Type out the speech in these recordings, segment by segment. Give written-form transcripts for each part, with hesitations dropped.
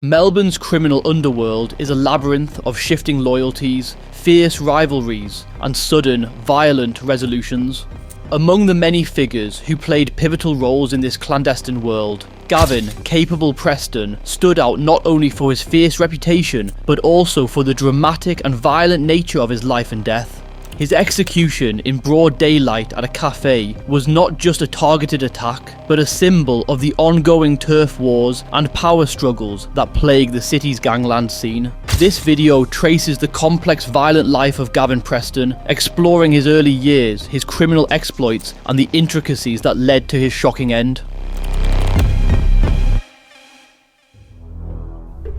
Melbourne's criminal underworld is a labyrinth of shifting loyalties, fierce rivalries, and sudden, violent resolutions. Among the many figures who played pivotal roles in this clandestine world, Gavin "Capable" Preston stood out not only for his fierce reputation, but also for the dramatic and violent nature of his life and death. His execution in broad daylight at a café was not just a targeted attack, but a symbol of the ongoing turf wars and power struggles that plague the city's gangland scene. This video traces the complex, violent life of Gavin Preston, exploring his early years, his criminal exploits, and the intricacies that led to his shocking end.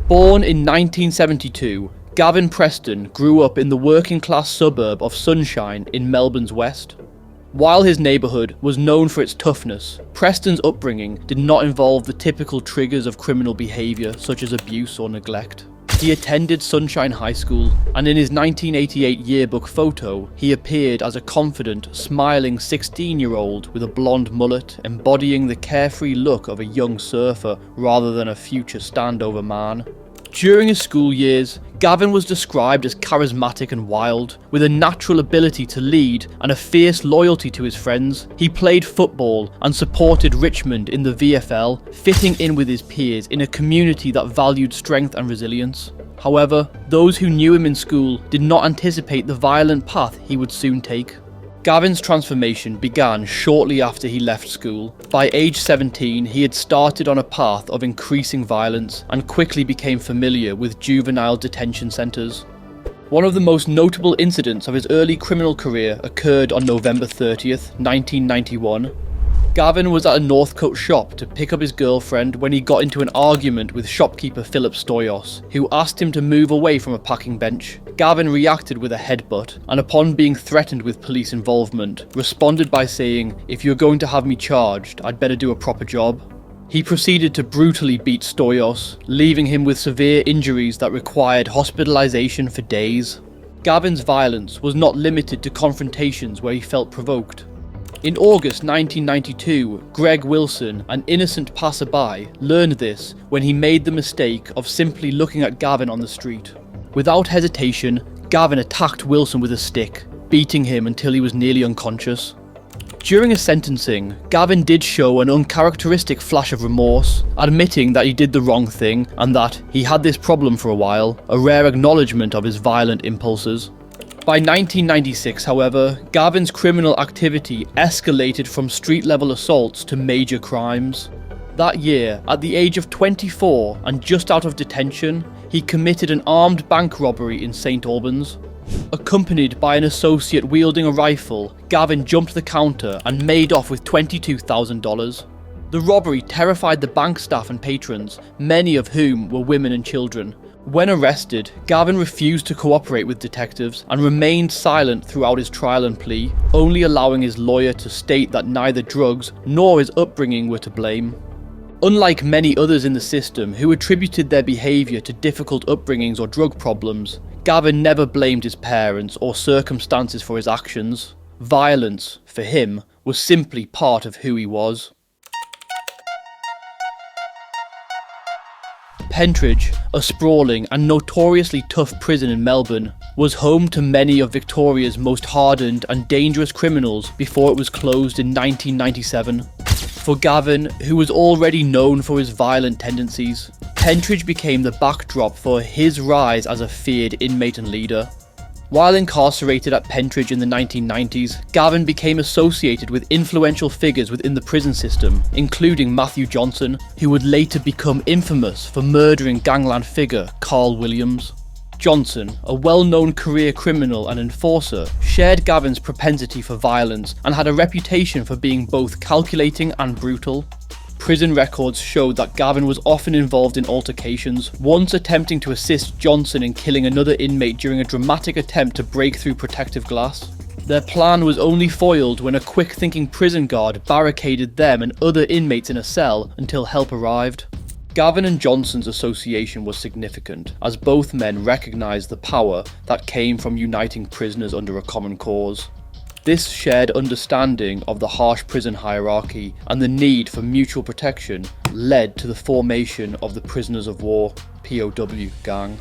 Born in 1972, Gavin Preston grew up in the working-class suburb of Sunshine in Melbourne's west. While his neighbourhood was known for its toughness, Preston's upbringing did not involve the typical triggers of criminal behaviour such as abuse or neglect. He attended Sunshine High School, and in his 1988 yearbook photo, he appeared as a confident, smiling 16-year-old with a blonde mullet, embodying the carefree look of a young surfer rather than a future standover man. During his school years, Gavin was described as charismatic and wild, with a natural ability to lead and a fierce loyalty to his friends. He played football and supported Richmond in the VFL, fitting in with his peers in a community that valued strength and resilience. However, those who knew him in school did not anticipate the violent path he would soon take. Gavin's transformation began shortly after he left school. By age 17, he had started on a path of increasing violence and quickly became familiar with juvenile detention centres. One of the most notable incidents of his early criminal career occurred on November 30th, 1991. Gavin was at a Northcote shop to pick up his girlfriend when he got into an argument with shopkeeper Philip Stoyos, who asked him to move away from a parking bench. Gavin reacted with a headbutt, and upon being threatened with police involvement, responded by saying, "If you're going to have me charged, I'd better do a proper job." He proceeded to brutally beat Stoyos, leaving him with severe injuries that required hospitalisation for days. Gavin's violence was not limited to confrontations where he felt provoked. In August 1992, Greg Wilson, an innocent passerby, learned this when he made the mistake of simply looking at Gavin on the street. Without hesitation, Gavin attacked Wilson with a stick, beating him until he was nearly unconscious. During his sentencing, Gavin did show an uncharacteristic flash of remorse, admitting that he did the wrong thing and that he had this problem for a while, a rare acknowledgement of his violent impulses. By 1996, however, Gavin's criminal activity escalated from street-level assaults to major crimes. That year, at the age of 24 and just out of detention, he committed an armed bank robbery in St Albans. Accompanied by an associate wielding a rifle, Gavin jumped the counter and made off with $22,000. The robbery terrified the bank staff and patrons, many of whom were women and children. When arrested, Gavin refused to cooperate with detectives and remained silent throughout his trial and plea, only allowing his lawyer to state that neither drugs nor his upbringing were to blame. Unlike many others in the system who attributed their behaviour to difficult upbringings or drug problems, Gavin never blamed his parents or circumstances for his actions. Violence, for him, was simply part of who he was. Pentridge, a sprawling and notoriously tough prison in Melbourne, was home to many of Victoria's most hardened and dangerous criminals before it was closed in 1997. For Gavin, who was already known for his violent tendencies, Pentridge became the backdrop for his rise as a feared inmate and leader. While incarcerated at Pentridge in the 1990s, Gavin became associated with influential figures within the prison system, including Matthew Johnson, who would later become infamous for murdering Gangland figure Carl Williams. Johnson, a well-known career criminal and enforcer, shared Gavin's propensity for violence and had a reputation for being both calculating and brutal. Prison records showed that Gavin was often involved in altercations, once attempting to assist Johnson in killing another inmate during a dramatic attempt to break through protective glass. Their plan was only foiled when a quick-thinking prison guard barricaded them and other inmates in a cell until help arrived. Gavin and Johnson's association was significant, as both men recognised the power that came from uniting prisoners under a common cause. This shared understanding of the harsh prison hierarchy and the need for mutual protection led to the formation of the prisoners of war. POW gang.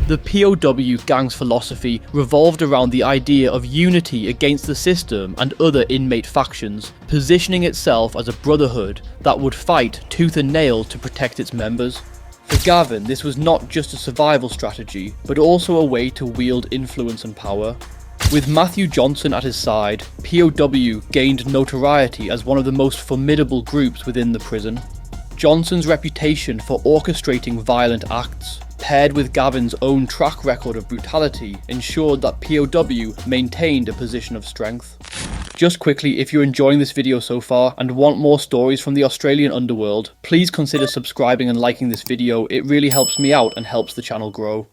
The POW gang's philosophy revolved around the idea of unity against the system and other inmate factions, positioning itself as a brotherhood that would fight tooth and nail to protect its members. For Gavin, this was not just a survival strategy, but also a way to wield influence and power. With Matthew Johnson at his side, POW gained notoriety as one of the most formidable groups within the prison. Johnson's reputation for orchestrating violent acts, paired with Gavin's own track record of brutality, ensured that POW maintained a position of strength. Just quickly, if you're enjoying this video so far and want more stories from the Australian underworld, please consider subscribing and liking this video. It really helps me out and helps the channel grow.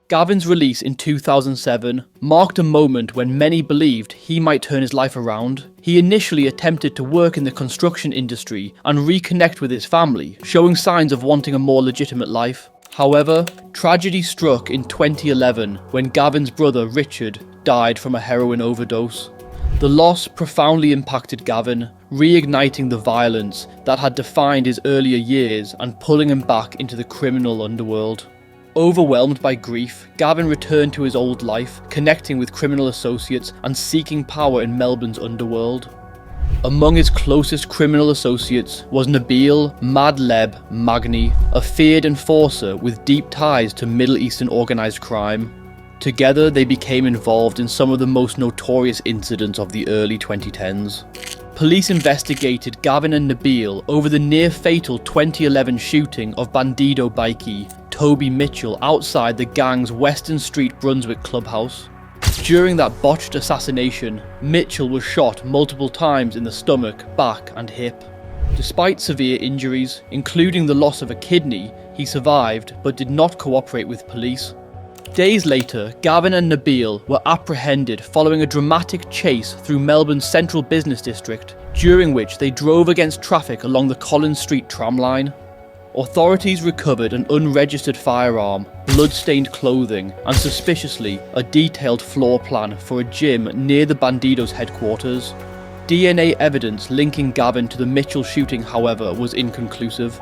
Gavin's release in 2007 marked a moment when many believed he might turn his life around. He initially attempted to work in the construction industry and reconnect with his family, showing signs of wanting a more legitimate life. However, tragedy struck in 2011 when Gavin's brother Richard died from a heroin overdose. The loss profoundly impacted Gavin, reigniting the violence that had defined his earlier years and pulling him back into the criminal underworld. Overwhelmed by grief, Gavin returned to his old life, connecting with criminal associates and seeking power in Melbourne's underworld. Among his closest criminal associates was Nabil Madleb Magni, a feared enforcer with deep ties to Middle Eastern organised crime. Together, they became involved in some of the most notorious incidents of the early 2010s. Police investigated Gavin and Nabil over the near-fatal 2011 shooting of bandido bikie Toby Mitchell outside the gang's Western Street Brunswick clubhouse. During that botched assassination, Mitchell was shot multiple times in the stomach, back and hip. Despite severe injuries, including the loss of a kidney, he survived but did not cooperate with police. Days later, Gavin and Nabil were apprehended following a dramatic chase through Melbourne's central business district, during which they drove against traffic along the Collins Street tramline. Authorities recovered an unregistered firearm, blood-stained clothing, and suspiciously, a detailed floor plan for a gym near the Bandidos' headquarters. DNA evidence linking Gavin to the Mitchell shooting, however, was inconclusive.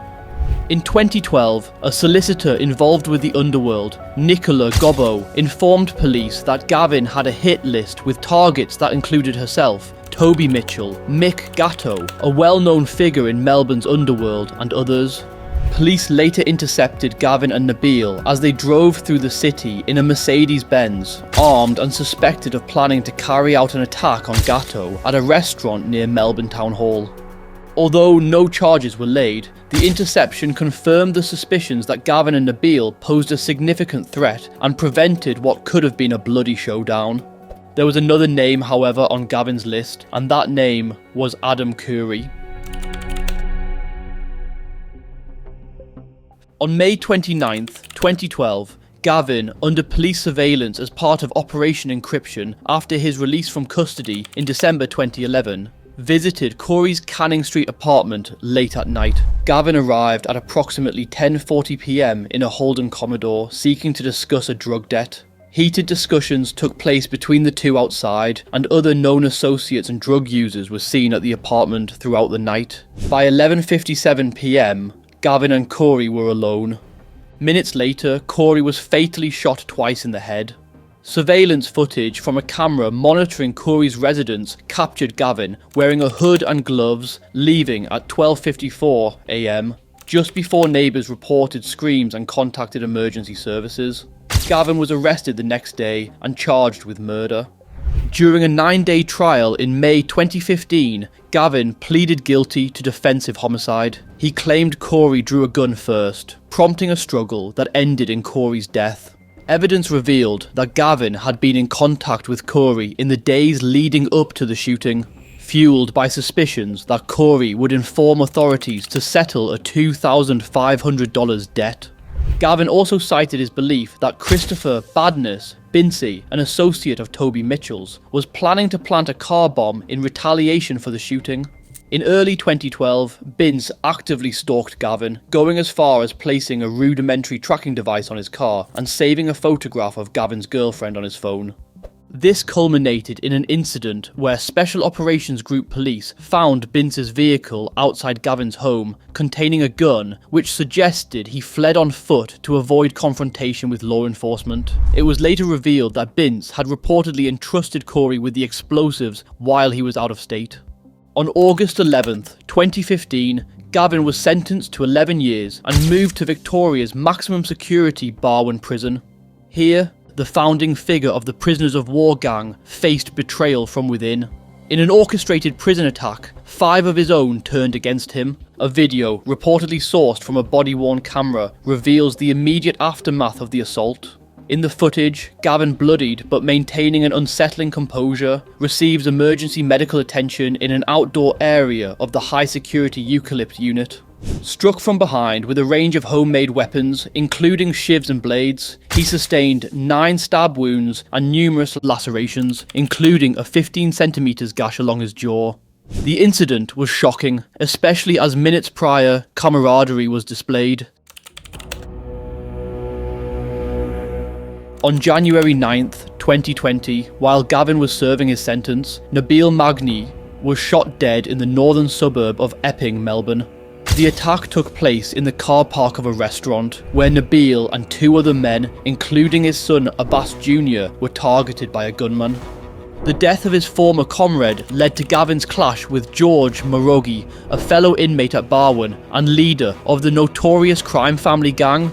In 2012, a solicitor involved with the underworld, Nicola Gobbo, informed police that Gavin had a hit list with targets that included herself, Toby Mitchell, Mick Gatto, a well-known figure in Melbourne's underworld, and others. Police later intercepted Gavin and Nabil as they drove through the city in a Mercedes-Benz, armed and suspected of planning to carry out an attack on Gatto at a restaurant near Melbourne Town Hall. Although no charges were laid, the interception confirmed the suspicions that Gavin and Nabil posed a significant threat and prevented what could have been a bloody showdown. There was another name, however, on Gavin's list, and that name was Adam Curry. On May 29, 2012, Gavin, under police surveillance as part of Operation Encryption after his release from custody in December 2011, visited Corey's Canning Street apartment late at night. Gavin arrived at approximately 10:40 PM in a Holden Commodore, seeking to discuss a drug debt. Heated discussions took place between the two outside, and other known associates and drug users were seen at the apartment throughout the night. By 11:57 PM, Gavin and Corey were alone. Minutes later, Corey was fatally shot twice in the head. Surveillance footage from a camera monitoring Corey's residence captured Gavin wearing a hood and gloves, leaving at 12:54 AM, just before neighbours reported screams and contacted emergency services. Gavin was arrested the next day and charged with murder. During a 9-day trial in May 2015, Gavin pleaded guilty to defensive homicide. He claimed Corey drew a gun first, prompting a struggle that ended in Corey's death. Evidence revealed that Gavin had been in contact with Corey in the days leading up to the shooting, fueled by suspicions that Corey would inform authorities to settle a $2,500 debt. Gavin also cited his belief that Christopher Badness Binsey, an associate of Toby Mitchell's, was planning to plant a car bomb in retaliation for the shooting. In early 2012, Bince actively stalked Gavin, going as far as placing a rudimentary tracking device on his car and saving a photograph of Gavin's girlfriend on his phone. This culminated in an incident where Special Operations Group police found Bince's vehicle outside Gavin's home containing a gun, which suggested he fled on foot to avoid confrontation with law enforcement. It was later revealed that Bince had reportedly entrusted Corey with the explosives while he was out of state. On August 11th, 2015, Gavin was sentenced to 11 years and moved to Victoria's maximum security Barwon prison. Here, the founding figure of the Prisoners of War gang faced betrayal from within. In an orchestrated prison attack, 5 of his own turned against him. A video, reportedly sourced from a body-worn camera, reveals the immediate aftermath of the assault. In the footage, Gavin, bloodied but maintaining an unsettling composure, receives emergency medical attention in an outdoor area of the high-security Eucalypt unit. Struck from behind with a range of homemade weapons, including shivs and blades, he sustained 9 stab wounds and numerous lacerations, including a 15 cm gash along his jaw. The incident was shocking, especially as minutes prior, camaraderie was displayed. On January 9th, 2020, while Gavin was serving his sentence, Nabil Magni was shot dead in the northern suburb of Epping, Melbourne. The attack took place in the car park of a restaurant, where Nabil and 2 other men, including his son Abbas Jr., were targeted by a gunman. The death of his former comrade led to Gavin's clash with George Morogi, a fellow inmate at Barwon and leader of the notorious crime family gang.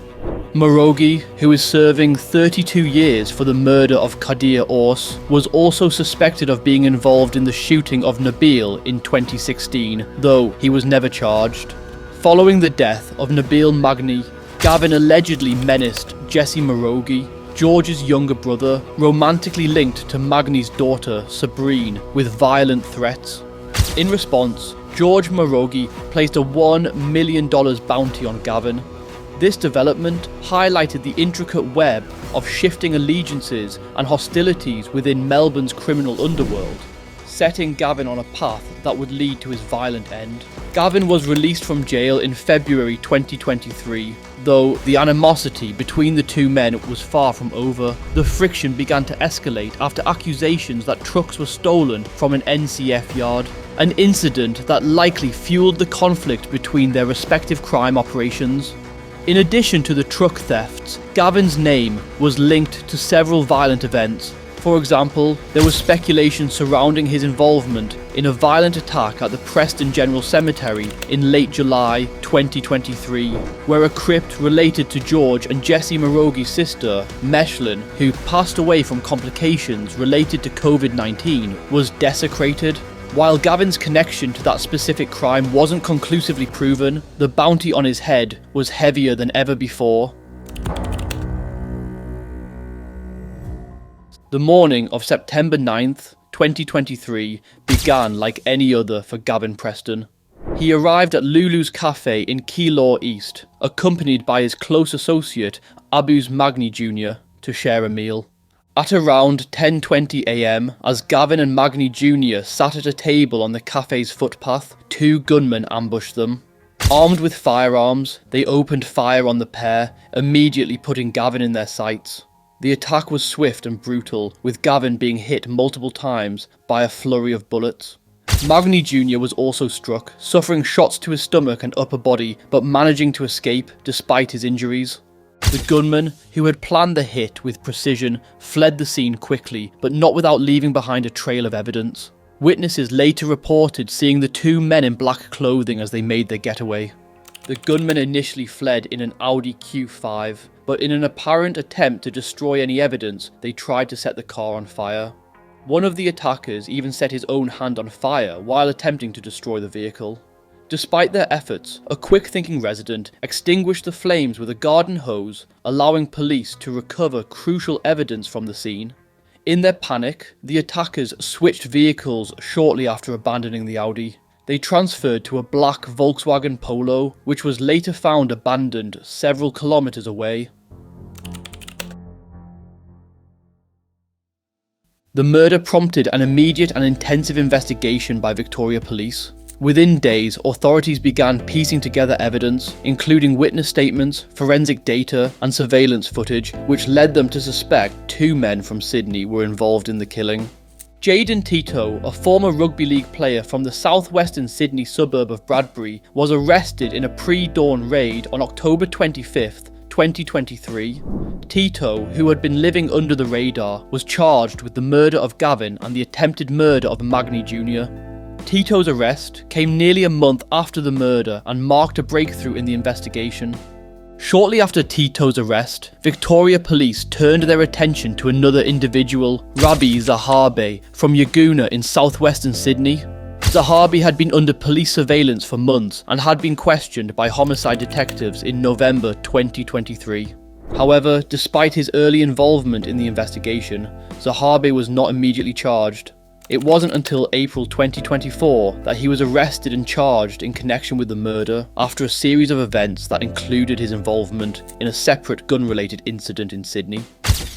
Morogi, who is serving 32 years for the murder of Kadir Ors, was also suspected of being involved in the shooting of Nabil in 2016, though he was never charged. Following the death of Nabil Magni, Gavin allegedly menaced Jesse Morogi, George's younger brother, romantically linked to Magni's daughter, Sabrine, with violent threats. In response, George Morogi placed a $1 million bounty on Gavin. This development highlighted the intricate web of shifting allegiances and hostilities within Melbourne's criminal underworld, setting Gavin on a path that would lead to his violent end. Gavin was released from jail in February 2023, though the animosity between the 2 men was far from over. The friction began to escalate after accusations that trucks were stolen from an NCF yard, an incident that likely fueled the conflict between their respective crime operations. In addition to the truck thefts, Gavin's name was linked to several violent events. For example, there was speculation surrounding his involvement in a violent attack at the Preston General Cemetery in late July 2023, where a crypt related to George and Jesse Morogi's sister, Meshlin, who passed away from complications related to COVID-19, was desecrated. While Gavin's connection to that specific crime wasn't conclusively proven, the bounty on his head was heavier than ever before. The morning of September 9th, 2023 began like any other for Gavin Preston. He arrived at Lulu's Café in Keilor East, accompanied by his close associate Abbas Magni Jr. to share a meal. At around 10:20 AM, as Gavin and Magni Jr. sat at a table on the cafe's footpath, 2 gunmen ambushed them. Armed with firearms, they opened fire on the pair, immediately putting Gavin in their sights. The attack was swift and brutal, with Gavin being hit multiple times by a flurry of bullets. Magni Jr. was also struck, suffering shots to his stomach and upper body, but managing to escape despite his injuries. The gunman, who had planned the hit with precision, fled the scene quickly, but not without leaving behind a trail of evidence. Witnesses later reported seeing the 2 men in black clothing as they made their getaway. The gunmen initially fled in an Audi Q5, but in an apparent attempt to destroy any evidence, they tried to set the car on fire. One of the attackers even set his own hand on fire while attempting to destroy the vehicle. Despite their efforts, a quick-thinking resident extinguished the flames with a garden hose, allowing police to recover crucial evidence from the scene. In their panic, the attackers switched vehicles shortly after abandoning the Audi. They transferred to a black Volkswagen Polo, which was later found abandoned several kilometers away. The murder prompted an immediate and intensive investigation by Victoria Police. Within days, authorities began piecing together evidence, including witness statements, forensic data, and surveillance footage, which led them to suspect 2 men from Sydney were involved in the killing. Jaden Tito, a former rugby league player from the southwestern Sydney suburb of Bradbury, was arrested in a pre-dawn raid on October 25th, 2023. Tito, who had been living under the radar, was charged with the murder of Gavin and the attempted murder of Magni Jr. Tito's arrest came nearly a month after the murder and marked a breakthrough in the investigation. Shortly after Tito's arrest, Victoria Police turned their attention to another individual, Rabi Zahabi, from Yagoona in southwestern Sydney. Zahabi had been under police surveillance for months and had been questioned by homicide detectives in November 2023. However, despite his early involvement in the investigation, Zahabi was not immediately charged. It wasn't until April 2024 that he was arrested and charged in connection with the murder after a series of events that included his involvement in a separate gun-related incident in Sydney.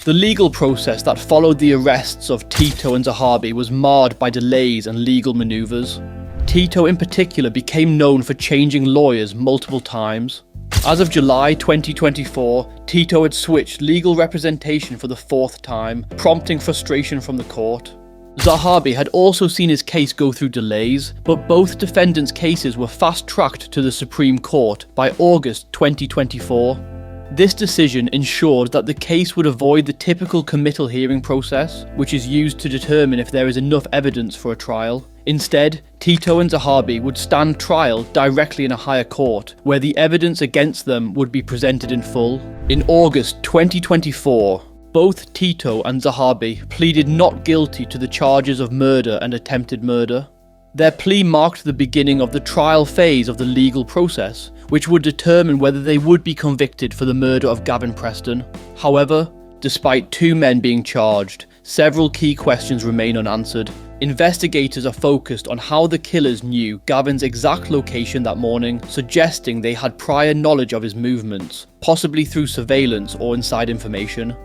The legal process that followed the arrests of Tito and Zahabi was marred by delays and legal manoeuvres. Tito in particular became known for changing lawyers multiple times. As of July 2024, Tito had switched legal representation for the 4th time, prompting frustration from the court. Zahabi had also seen his case go through delays, but both defendants' cases were fast-tracked to the Supreme Court by August 2024. This decision ensured that the case would avoid the typical committal hearing process, which is used to determine if there is enough evidence for a trial. Instead, Tito and Zahabi would stand trial directly in a higher court, where the evidence against them would be presented in full. In August 2024, both Tito and Zahabi pleaded not guilty to the charges of murder and attempted murder. Their plea marked the beginning of the trial phase of the legal process, which would determine whether they would be convicted for the murder of Gavin Preston. However, despite 2 men being charged, several key questions remain unanswered. Investigators are focused on how the killers knew Gavin's exact location that morning, suggesting they had prior knowledge of his movements, possibly through surveillance or inside information.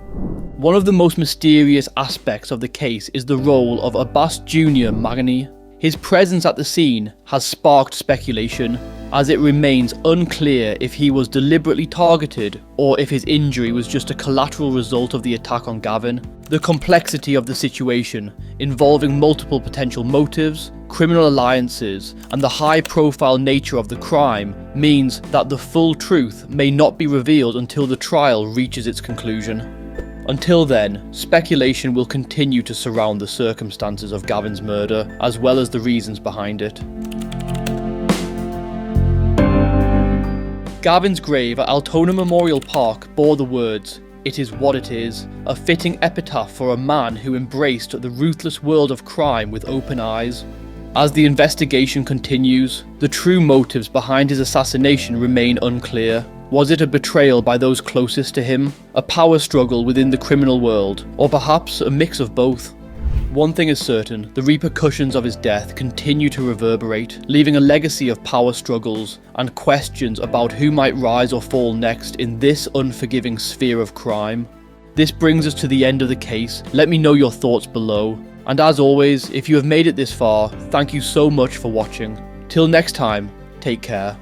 One of the most mysterious aspects of the case is the role of Abbas Jr. Magni. His presence at the scene has sparked speculation, as it remains unclear if he was deliberately targeted or if his injury was just a collateral result of the attack on Gavin. The complexity of the situation, involving multiple potential motives, criminal alliances, and the high-profile nature of the crime, means that the full truth may not be revealed until the trial reaches its conclusion. Until then, speculation will continue to surround the circumstances of Gavin's murder, as well as the reasons behind it. Gavin's grave at Altona Memorial Park bore the words, "It is what it is," a fitting epitaph for a man who embraced the ruthless world of crime with open eyes. As the investigation continues, the true motives behind his assassination remain unclear. Was it a betrayal by those closest to him, a power struggle within the criminal world, or perhaps a mix of both? One thing is certain, the repercussions of his death continue to reverberate, leaving a legacy of power struggles and questions about who might rise or fall next in this unforgiving sphere of crime. This brings us to the end of the case. Let me know your thoughts below. And as always, if you have made it this far, thank you so much for watching. Till next time, take care.